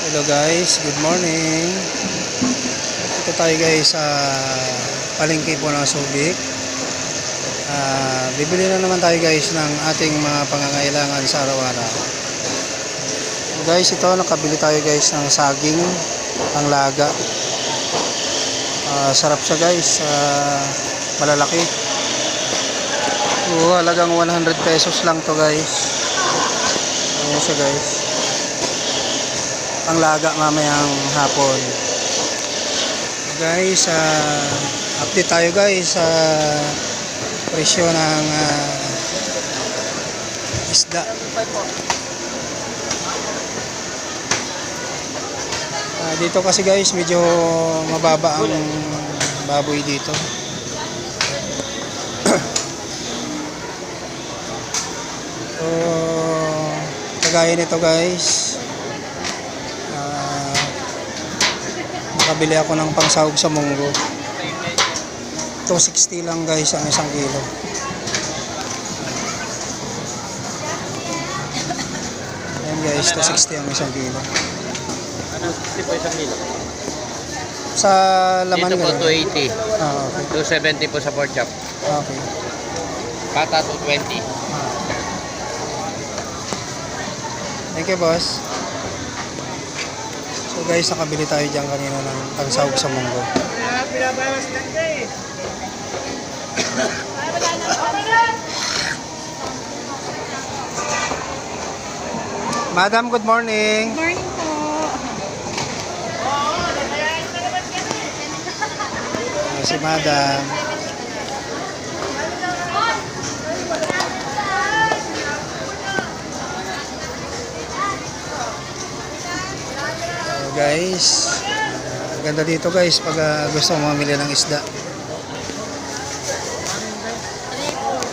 Hello guys, good morning. Ito tayo guys sa palengke po ng Subic. Bibili na naman tayo guys ng ating mga pangangailangan sa araw-araw. Guys, ito nakabili tayo guys ng saging panglaga. Sarap siya guys, malalaki. Halagang 100 pesos lang to guys. Ayan siya guys. Panglaga mamayang hapon. Guys, update tayo guys sa presyo ng isda. Dito kasi guys medyo mababa ang baboy dito. So, kagaya nito guys, nakabili ako ng pangsahog sa munggo. 260 lang guys ang isang kilo. Ayan guys, 260 ang isang kilo. Ano, 60 po isang kilo? Sa laman dito po ganun. 280. Okay. 270 po sa pork chop. Okay. Pata 220. Thank you boss. So guys, nakabili tayo dyan kanina ng pangsahog sa munggo. Pinabawas lang eh. Madam, good morning. Good morning po. Si Madam. So guys, ganda dito guys pag gusto mo mamili ng isda.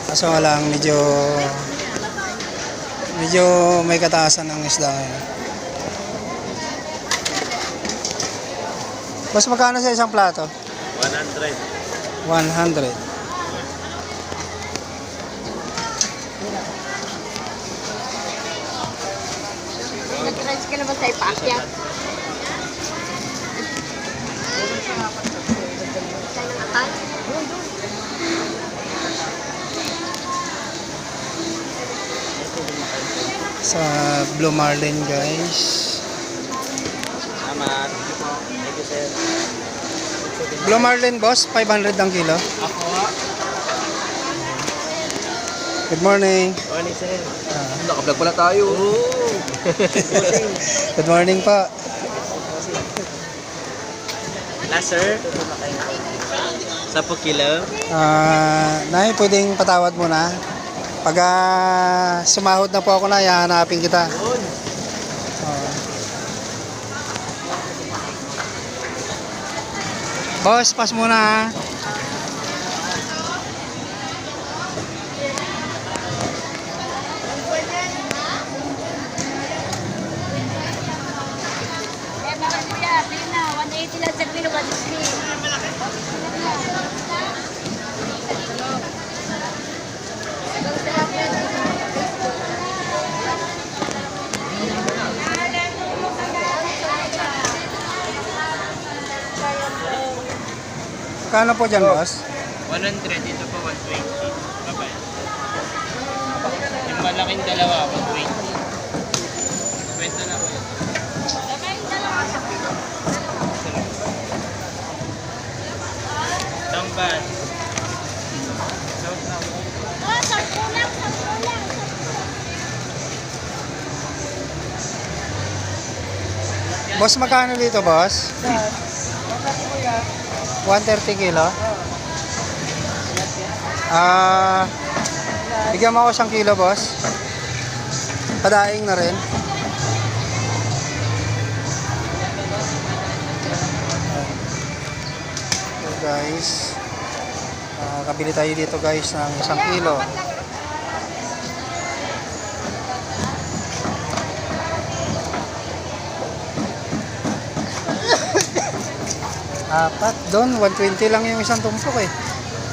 Kaso nga lang medyo may kataasan ng isda ngayon. Mas magkano sa isang plato? 100. 100. Nag-rice ka naman sa ipaakyat. Sa Blue Marlin guys. Salamat. Thank you sir. Blue Marlin boss, 500 ang kilo. Ako Good morning. Morning sir. Ah, Naka-vlog pala tayo. good morning pa. Last sir. 10 kilo. Nay, pwedeng patawad mo na. Pag sumahod na po ako na, hahanapin kita. Boss, pass muna ha. Eh, bakit kuya? Pili na. 180 lang sa kilo. 160. Kano po dyan boss? 100 dito po 120. Babay. Yung malaking dalawa 120. Kwento na po. Tamban. Oh, sarpo lang. Boss, magkano dito boss? 130 kilo? Bigyan mo ako 1 kilo boss. Padaing na rin. So guys, kabili tayo dito guys ng 1 kilo. Apat doon, 120 lang yung isang tumpok eh.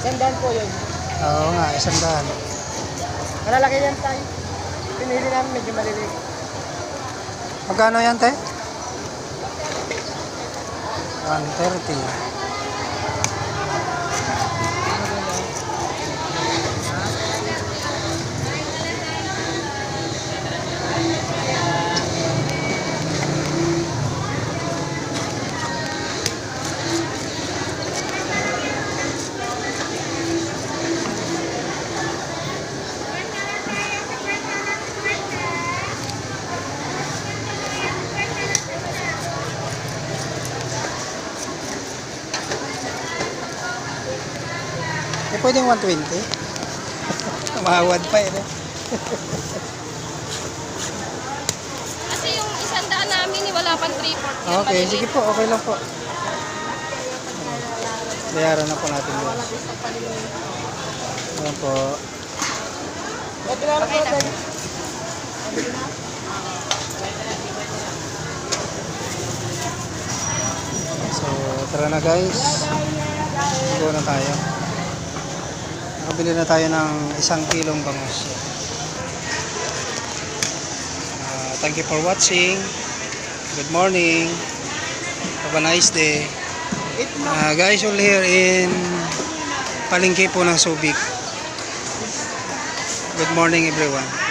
Sandaan po yun. Oo nga, 100. Malalaki yan tayo. Pinili namin medyo maliliit. Magkano yan, te? 130. Eh, pwedeng 120. Mahawad pa eh. Kasi yung 100 namin, wala pang 3-4. Okay, sige po, okay lang po. Bayaran na po natin yun. Ayan po. So, tara na guys. Go na tayo. Nakabili na tayo ng 1 kilong bangus. Thank you for watching. Good morning. Have a nice day. Guys, we're here in Palengke po ng Subic. Good morning everyone.